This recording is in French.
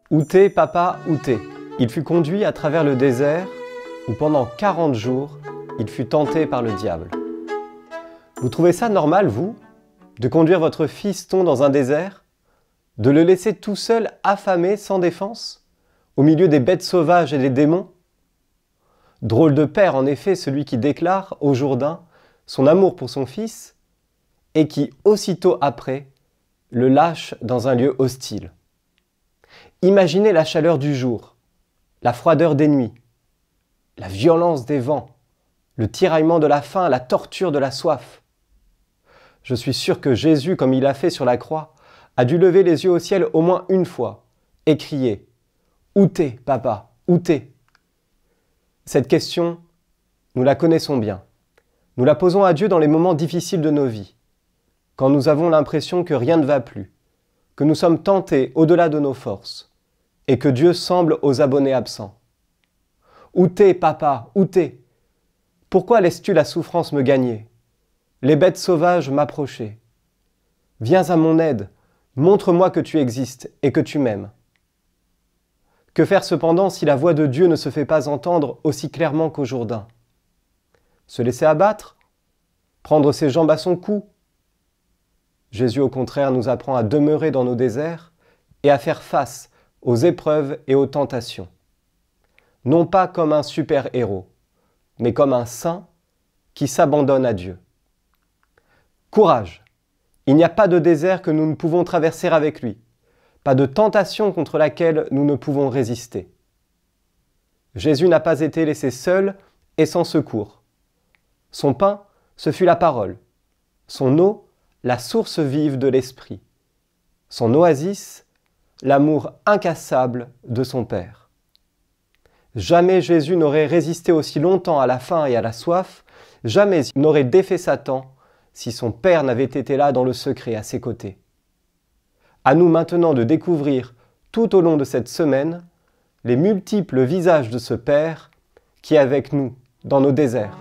Où t'es, papa, où t'es? Il fut conduit à travers le désert, où pendant 40 jours, il fut tenté par le diable. Vous trouvez ça normal, vous, de conduire votre fiston dans un désert? De le laisser tout seul, affamé, sans défense, au milieu des bêtes sauvages et des démons? Drôle de père, en effet, celui qui déclare au Jourdain son amour pour son fils et qui, aussitôt après, le lâche dans un lieu hostile. Imaginez la chaleur du jour, la froideur des nuits, la violence des vents, le tiraillement de la faim, la torture de la soif. Je suis sûr que Jésus, comme il l'a fait sur la croix, a dû lever les yeux au ciel au moins une fois et crier « Où t'es, papa? Où t'es » Cette question, nous la connaissons bien. Nous la posons à Dieu dans les moments difficiles de nos vies, quand nous avons l'impression que rien ne va plus, que nous sommes tentés au-delà de nos forces, et que Dieu semble aux abonnés absents. Où t'es, papa? Où t'es? Pourquoi laisses-tu la souffrance me gagner? Les bêtes sauvages m'approcher. Viens à mon aide, montre-moi que tu existes et que tu m'aimes. Que faire cependant si la voix de Dieu ne se fait pas entendre aussi clairement qu'au Jourdain? Se laisser abattre? Prendre ses jambes à son cou? Jésus, au contraire, nous apprend à demeurer dans nos déserts et à faire face aux épreuves et aux tentations. Non pas comme un super-héros, mais comme un saint qui s'abandonne à Dieu. Courage! Il n'y a pas de désert que nous ne pouvons traverser avec lui, pas de tentation contre laquelle nous ne pouvons résister. Jésus n'a pas été laissé seul et sans secours. Son pain, ce fut la parole. Son eau, la source vive de l'esprit. Son oasis, l'amour incassable de son Père. Jamais Jésus n'aurait résisté aussi longtemps à la faim et à la soif, jamais il n'aurait défait Satan si son Père n'avait été là dans le secret à ses côtés. À nous maintenant de découvrir tout au long de cette semaine les multiples visages de ce Père qui est avec nous dans nos déserts.